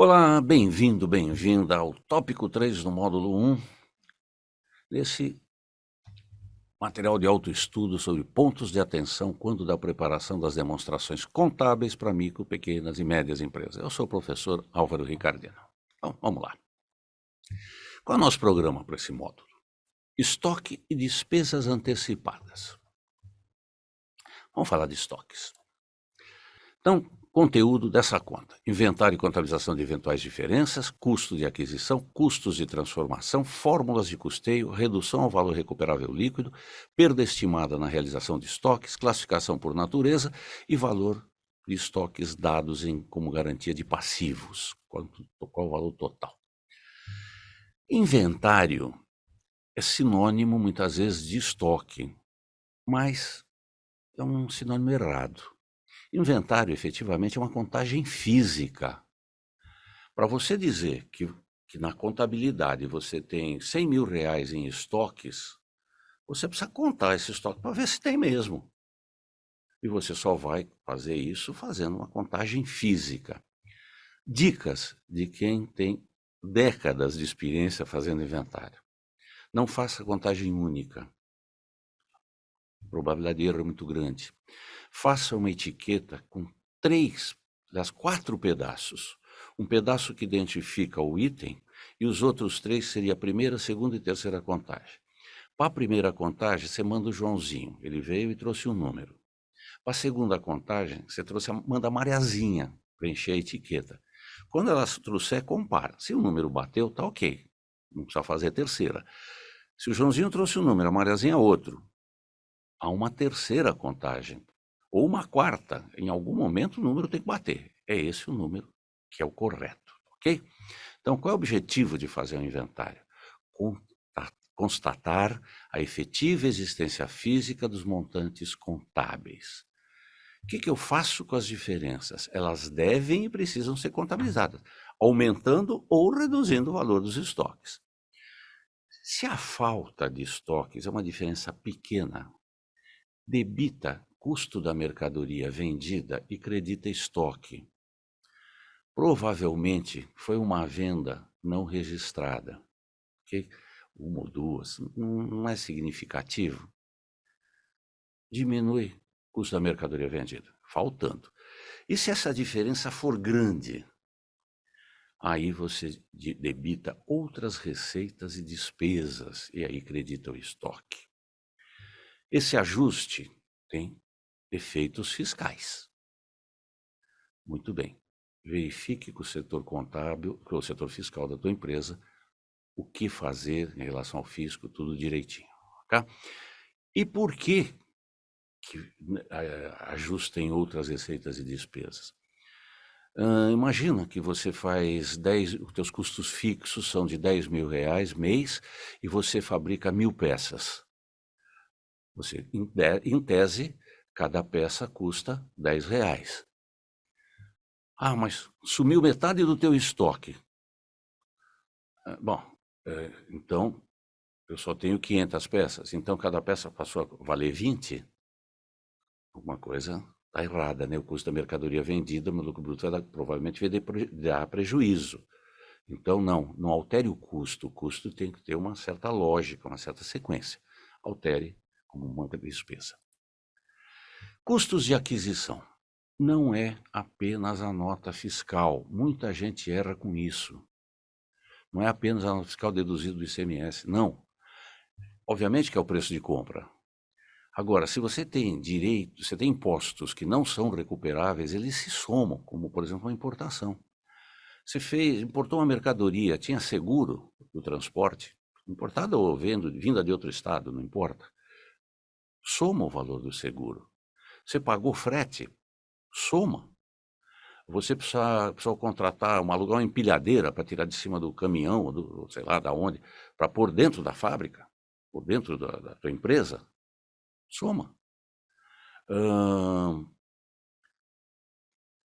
Olá, bem-vindo, bem-vinda ao tópico 3 do módulo 1, desse material de autoestudo sobre pontos de atenção quando da preparação das demonstrações contábeis para micro, pequenas e médias empresas. Eu sou o professor Álvaro Ricardino. Então, vamos lá. Qual é o nosso programa para esse módulo? Estoque e despesas antecipadas. Vamos falar de estoques. Então, conteúdo dessa conta: inventário e contabilização de eventuais diferenças, custo de aquisição, custos de transformação, fórmulas de custeio, redução ao valor recuperável líquido, perda estimada na realização de estoques, classificação por natureza e valor de estoques dados como garantia de passivos. Qual o valor total? Inventário é sinônimo, muitas vezes, de estoque, mas é um sinônimo errado. Inventário, efetivamente, é uma contagem física. Para você dizer que na contabilidade você tem R$ 100.000 em estoques, você precisa contar esse estoque para ver se tem mesmo. E você só vai fazer isso fazendo uma contagem física. Dicas de quem tem décadas de experiência fazendo inventário: não faça contagem única. A probabilidade de erro é muito grande. Faça uma etiqueta com 4 pedaços. Um pedaço que identifica o item e os outros 3 seria a primeira, segunda e terceira contagem. Para a primeira contagem, você manda o Joãozinho, ele veio e trouxe um número. Para a segunda contagem, você manda a Mariazinha preencher a etiqueta. Quando ela trouxer, compara. Se o número bateu, tá ok. Não precisa fazer a terceira. Se o Joãozinho trouxe um número, a Mariazinha outro, há uma terceira contagem, ou uma quarta. Em algum momento o número tem que bater. É esse o número que é o correto, ok? Então, qual é o objetivo de fazer um inventário? Constatar a efetiva existência física dos montantes contábeis. O que eu faço com as diferenças? Elas devem e precisam ser contabilizadas, aumentando ou reduzindo o valor dos estoques. Se a falta de estoques é uma diferença pequena, debita custo da mercadoria vendida e credita estoque. Provavelmente foi uma venda não registrada, ok? Uma ou duas, não é significativo. Diminui o custo da mercadoria vendida, faltando. E se essa diferença for grande, aí você debita outras receitas e despesas, e aí credita o estoque. Esse ajuste tem efeitos fiscais. Muito bem. Verifique com o setor contábil, com o setor fiscal da tua empresa, o que fazer em relação ao fisco, tudo direitinho, tá? E por que ajustem outras receitas e despesas? Imagina que você faz os teus custos fixos são de R$ 10.000 mês e você fabrica 1.000 peças. Você, em tese, cada peça custa R$ 10. Ah, mas sumiu metade do teu estoque. Bom, então eu só tenho 500 peças, então cada peça passou a valer 20. Alguma coisa está errada, né? O custo da mercadoria vendida, meu lucro bruto provavelmente vai dar prejuízo. Então, não altere o custo tem que ter uma certa lógica, uma certa sequência. Altere como uma despesa. Custos de aquisição. Não é apenas a nota fiscal, muita gente erra com isso. Não é apenas a nota fiscal deduzida do ICMS, não. Obviamente que é o preço de compra. Agora, se você tem direito, você tem impostos que não são recuperáveis, eles se somam, como, por exemplo, a importação. Você importou uma mercadoria, tinha seguro do transporte, importada ou vinda de outro estado, não importa. Soma o valor do seguro. Você pagou frete, soma. Você precisou contratar, alugar uma empilhadeira para tirar de cima do caminhão, ou sei lá da onde, para pôr dentro da fábrica, por dentro da tua empresa, soma.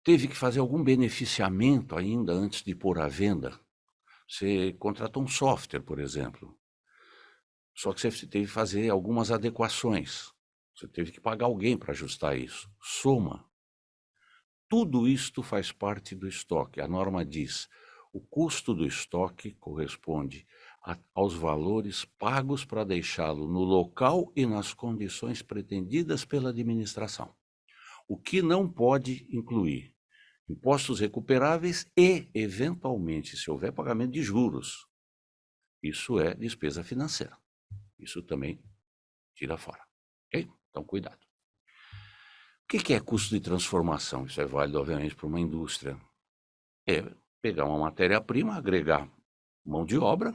Teve que fazer algum beneficiamento ainda antes de pôr à venda. Você contratou um software, por exemplo. Só que você teve que fazer algumas adequações. Você teve que pagar alguém para ajustar isso. Soma. Tudo isto faz parte do estoque. A norma diz: o custo do estoque corresponde aos valores pagos para deixá-lo no local e nas condições pretendidas pela administração. O que não pode incluir impostos recuperáveis e, eventualmente, se houver pagamento de juros. Isso é despesa financeira. Isso também tira fora. Ok? Então, cuidado. O que é custo de transformação? Isso é válido, obviamente, para uma indústria. É pegar uma matéria-prima, agregar mão de obra,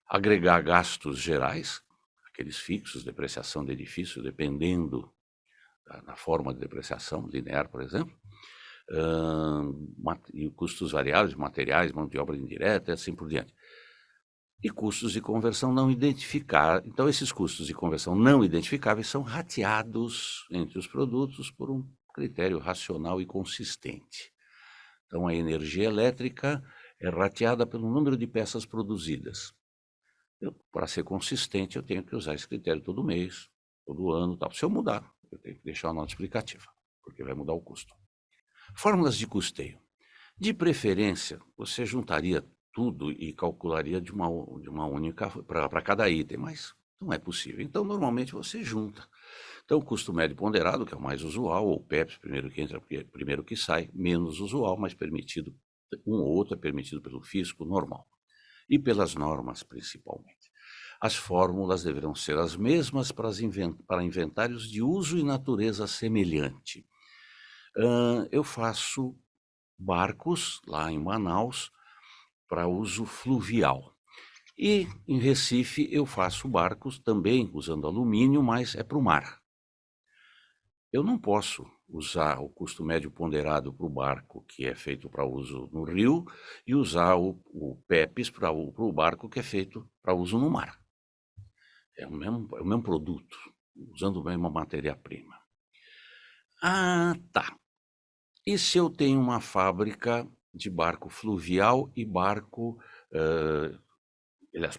agregar gastos gerais, aqueles fixos, depreciação de edifício, dependendo da forma de depreciação, linear, por exemplo, e custos variáveis, materiais, mão de obra indireta e assim por diante. E custos de conversão não identificados. Então, esses custos de conversão não identificáveis são rateados entre os produtos por um critério racional e consistente. Então, a energia elétrica é rateada pelo número de peças produzidas. Para ser consistente, eu tenho que usar esse critério todo mês, todo ano, tal. Se eu mudar, eu tenho que deixar uma nota explicativa, porque vai mudar o custo. Fórmulas de custeio. De preferência, você juntaria tudo e calcularia de uma única para cada item, mas não é possível. Então, normalmente você junta. Então, o custo médio ponderado, que é o mais usual, ou PEPs, primeiro que entra, primeiro que sai, menos usual, mas permitido, um ou outro é permitido pelo fisco normal. E pelas normas, principalmente. As fórmulas deverão ser as mesmas para inventários de uso e natureza semelhante. Eu faço barcos lá em Manaus para uso fluvial. E em Recife eu faço barcos também usando alumínio, mas é para o mar. Eu não posso usar o custo médio ponderado para o barco que é feito para uso no rio e usar o PEPs para o barco que é feito para uso no mar. É o mesmo produto, usando a mesma matéria-prima. Ah, tá. E se eu tenho uma fábrica de barco fluvial e barco... aliás,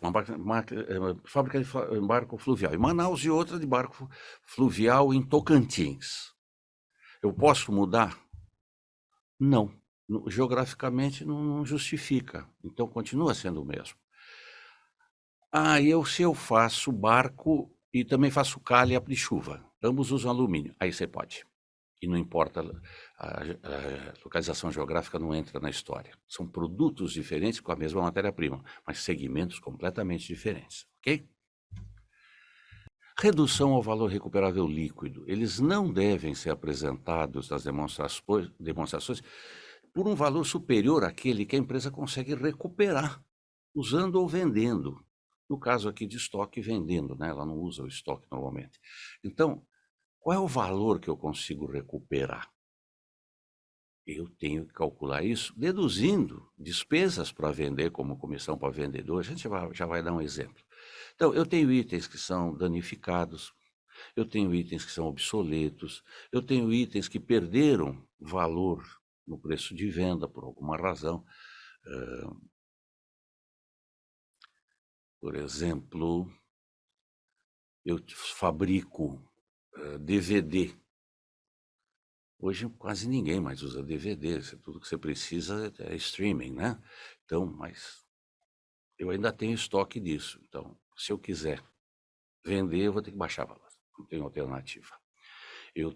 fábrica de barco fluvial em Manaus e outra de barco fluvial em Tocantins. Eu posso mudar? Não. Geograficamente não justifica. Então, continua sendo o mesmo. Se eu faço barco e também faço calha de chuva, ambos usam alumínio, aí você pode. E não importa, a localização geográfica não entra na história. São produtos diferentes com a mesma matéria-prima, mas segmentos completamente diferentes, ok? Redução ao valor recuperável líquido. Eles não devem ser apresentados nas demonstrações por um valor superior àquele que a empresa consegue recuperar, usando ou vendendo. No caso aqui de estoque, vendendo, né? Ela não usa o estoque normalmente. Então, qual é o valor que eu consigo recuperar? Eu tenho que calcular isso deduzindo despesas para vender, como comissão para vendedor. A gente já vai dar um exemplo. Então, eu tenho itens que são danificados, eu tenho itens que são obsoletos, eu tenho itens que perderam valor no preço de venda por alguma razão. Por exemplo, eu fabrico DVD. Hoje quase ninguém mais usa DVD, tudo que você precisa é streaming, né? Então, mas eu ainda tenho estoque disso. Então, se eu quiser vender, eu vou ter que baixar valor. Não tenho alternativa. Eu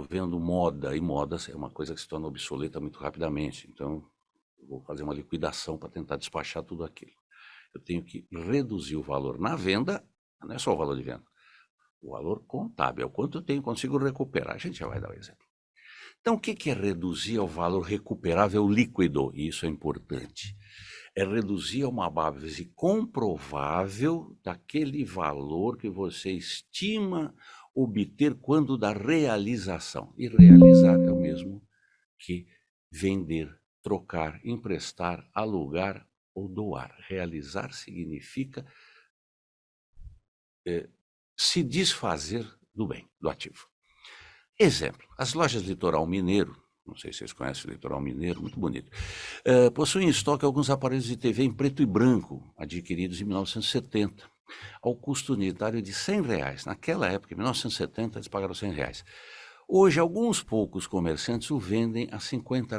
vendo moda, e moda é uma coisa que se torna obsoleta muito rapidamente. Então, eu vou fazer uma liquidação para tentar despachar tudo aquilo. Eu tenho que reduzir o valor na venda, não é só o valor de venda, o valor contábil, é o quanto eu consigo recuperar. A gente já vai dar um exemplo. Então, o que é reduzir ao valor recuperável líquido? E isso é importante. É reduzir a uma base comprovável daquele valor que você estima obter quando da realização. E realizar é o mesmo que vender, trocar, emprestar, alugar ou doar. Realizar significa se desfazer do bem, do ativo. Exemplo, as lojas Litoral Mineiro, não sei se vocês conhecem o Litoral Mineiro, muito bonito, possuem em estoque alguns aparelhos de TV em preto e branco, adquiridos em 1970, ao custo unitário de R$100. Naquela época, em 1970, eles pagaram R$100. Hoje, alguns poucos comerciantes o vendem a R$ 50.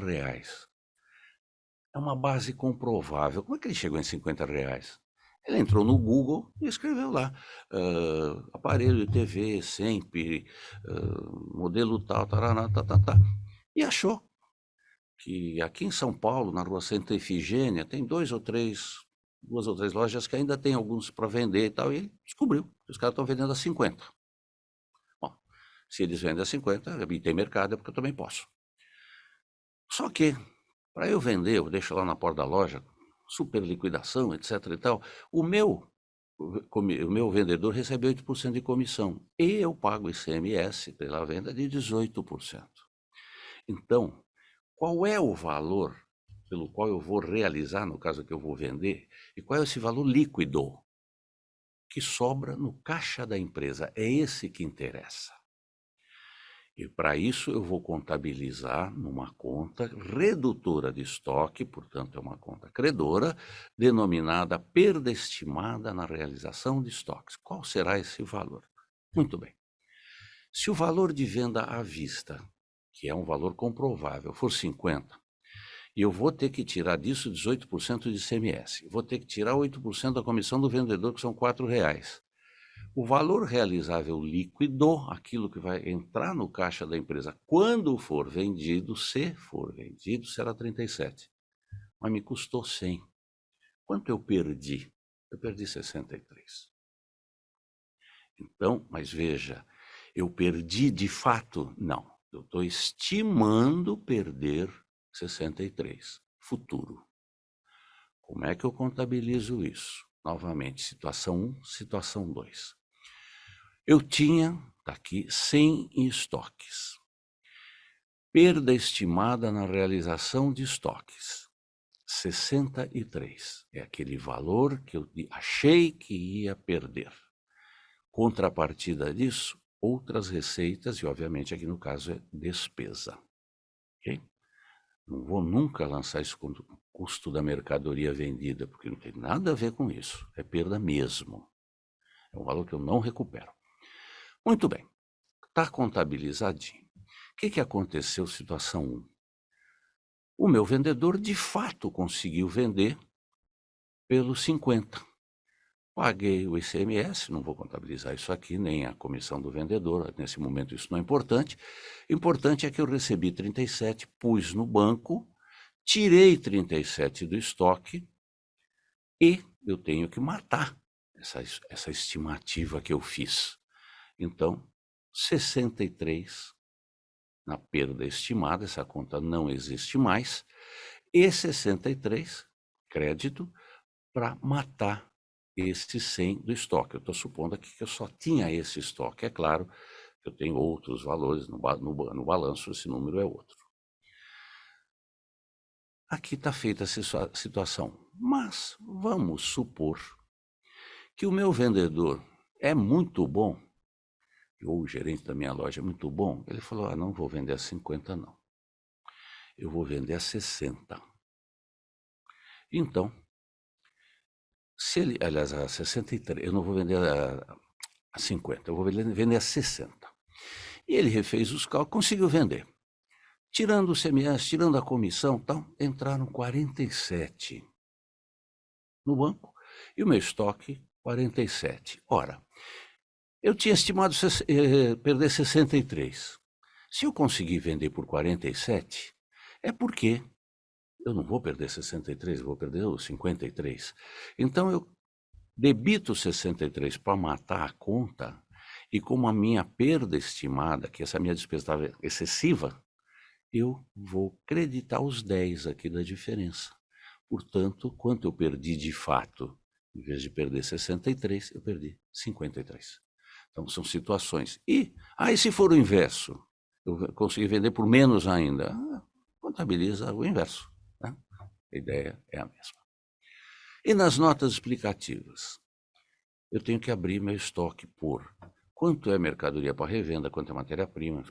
É uma base comprovável. Como é que ele chegou em R$ 50? Ele entrou no Google e escreveu lá, aparelho de TV, sempre, modelo tal, tarará, tá, tá, tá, e achou que aqui em São Paulo, na rua Santa Efigênia, tem duas ou três lojas que ainda tem alguns para vender e tal, e ele descobriu que os caras estão vendendo a 50. Bom, se eles vendem a 50 e tem mercado, é porque eu também posso. Só que, para eu vender, eu deixo lá na porta da loja, super liquidação, etc e tal, o meu vendedor recebe 8% de comissão e eu pago ICMS pela venda de 18%. Então, qual é o valor pelo qual eu vou realizar, no caso que eu vou vender, e qual é esse valor líquido que sobra no caixa da empresa? É esse que interessa. E para isso eu vou contabilizar numa conta redutora de estoque, portanto é uma conta credora, denominada perda estimada na realização de estoques. Qual será esse valor? Muito bem. Se o valor de venda à vista, que é um valor comprovável, for 50, e eu vou ter que tirar disso 18% de ICMS, vou ter que tirar 8% da comissão do vendedor, que são R$ 4. O valor realizável líquido, aquilo que vai entrar no caixa da empresa quando for vendido, se for vendido, será 37. Mas me custou 100. Quanto eu perdi? Eu perdi 63. Então, mas veja, eu perdi de fato? Não. Eu estou estimando perder 63. Futuro. Como é que eu contabilizo isso? Novamente, situação 1, situação 2. Eu tinha, tá aqui, 100 em estoques. Perda estimada na realização de estoques, 63. É aquele valor que eu achei que ia perder. Contrapartida disso, outras receitas, e obviamente aqui no caso é despesa. Ok? Não vou nunca lançar isso como custo da mercadoria vendida, porque não tem nada a ver com isso. É perda mesmo. É um valor que eu não recupero. Muito bem. Está contabilizadinho. O que aconteceu, situação 1? O meu vendedor, de fato, conseguiu vender pelos 50. Paguei o ICMS, não vou contabilizar isso aqui, nem a comissão do vendedor, nesse momento isso não é importante. Importante é que eu recebi 37, pus no banco, tirei 37 do estoque e eu tenho que matar essa estimativa que eu fiz. Então, 63 na perda estimada, essa conta não existe mais, e 63 crédito para matar esse 100 do estoque. Eu estou supondo aqui que eu só tinha esse estoque. É claro que eu tenho outros valores no balanço, esse número é outro. Aqui está feita a situação. Mas vamos supor que o meu vendedor é muito bom, ou o gerente da minha loja é muito bom. Ele falou, não vou vender a 50 não. Eu vou vender a 60. Então, se ele, aliás, a 63, eu não vou vender a 50, eu vou vender a 60. E ele refez os cálculos, conseguiu vender. Tirando o CMS, tirando a comissão, então, entraram 47 no banco e o meu estoque 47. Ora, eu tinha estimado perder 63. Se eu conseguir vender por 47, é porque eu não vou perder 63, eu vou perder os 53. Então eu debito 63 para matar a conta, e como a minha perda estimada, que essa minha despesa estava excessiva, eu vou creditar os 10 aqui da diferença. Portanto, quanto eu perdi de fato? Em vez de perder 63, eu perdi 53. Então, são situações. E se for o inverso? Eu consegui vender por menos ainda. Contabiliza o inverso. Né? A ideia é a mesma. E nas notas explicativas? Eu tenho que abrir meu estoque por quanto é mercadoria para revenda, quanto é matéria-prima,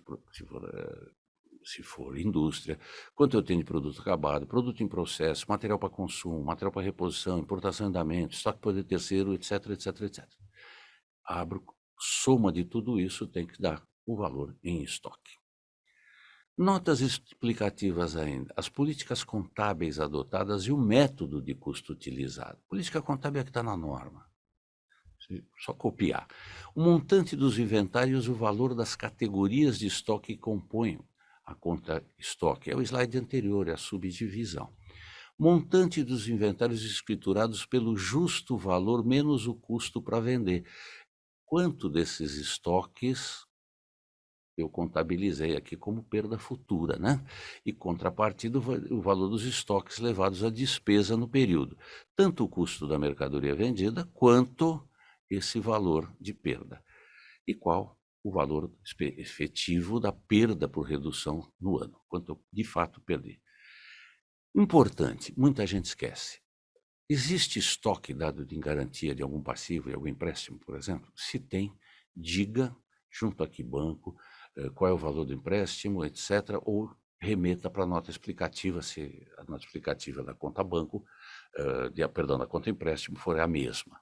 se for indústria, quanto eu tenho de produto acabado, produto em processo, material para consumo, material para reposição, importação em andamento, estoque poder terceiro, etc, etc, etc. Abro, soma de tudo isso tem que dar o valor em estoque. Notas explicativas ainda, as políticas contábeis adotadas e o método de custo utilizado. Política contábil é que está na norma. Só copiar. O montante dos inventários e o valor das categorias de estoque que compõem a conta estoque. É o slide anterior, é a subdivisão. Montante dos inventários escriturados pelo justo valor menos o custo para vender. Quanto desses estoques eu contabilizei aqui como perda futura, né? E contrapartida, o valor dos estoques levados à despesa no período. Tanto o custo da mercadoria vendida, quanto esse valor de perda. E qual o valor efetivo da perda por redução no ano, quanto eu de fato perdi. Importante, muita gente esquece. Existe estoque dado em garantia de algum passivo e algum empréstimo, por exemplo? Se tem, diga junto aqui banco, qual é o valor do empréstimo, etc., ou remeta para a nota explicativa, se a nota explicativa da conta banco, perdão, da conta empréstimo for a mesma.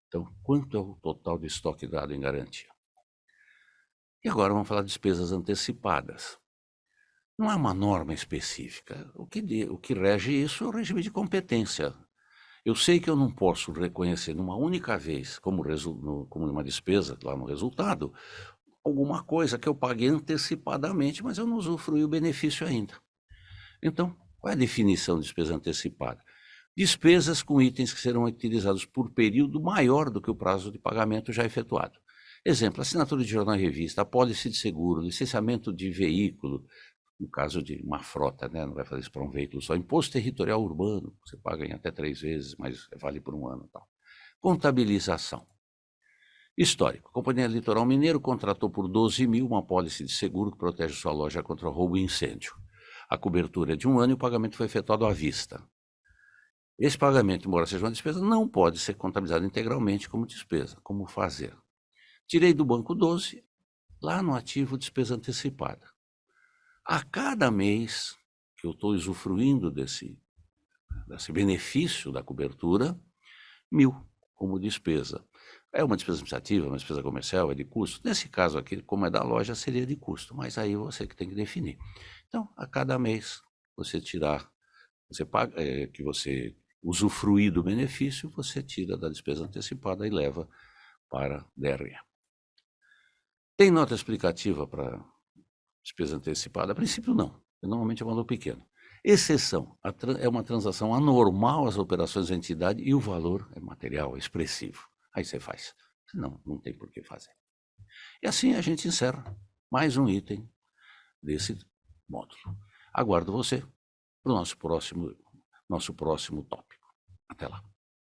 Então, quanto é o total de estoque dado em garantia? E agora vamos falar de despesas antecipadas. Não é uma norma específica. O que rege isso é o regime de competência. Eu sei que eu não posso reconhecer numa única vez, como uma despesa lá no resultado, alguma coisa que eu paguei antecipadamente, mas eu não usufruí o benefício ainda. Então, qual é a definição de despesa antecipada? Despesas com itens que serão utilizados por período maior do que o prazo de pagamento já efetuado. Exemplo, assinatura de jornal e revista, apólice de seguro, licenciamento de veículo, no caso de uma frota, né? Não vai fazer isso para um veículo só. Imposto territorial urbano, você paga em até 3 vezes, mas vale por um ano e tal. Contabilização. Histórico. A Companhia Litoral Mineiro contratou por 12 mil uma apólice de seguro que protege sua loja contra roubo e incêndio. A cobertura é de um ano e o pagamento foi efetuado à vista. Esse pagamento, embora seja uma despesa, não pode ser contabilizado integralmente como despesa. Como fazer? Tirei do banco 12, lá no ativo despesa antecipada. A cada mês que eu estou usufruindo desse benefício da cobertura, 1.000 como despesa. É uma despesa administrativa, uma despesa comercial, é de custo. Nesse caso aqui, como é da loja, seria de custo, mas aí você que tem que definir. Então, a cada mês, você tirar, você paga, que você usufruir do benefício, você tira da despesa antecipada e leva para DRE. Tem nota explicativa para despesa antecipada? A princípio, não. Normalmente é um valor pequeno. Exceção, é uma transação anormal às operações da entidade e o valor é material, é expressivo. Aí você faz. Senão, não tem por que fazer. E assim a gente encerra mais um item desse módulo. Aguardo você para o nosso próximo tópico. Até lá.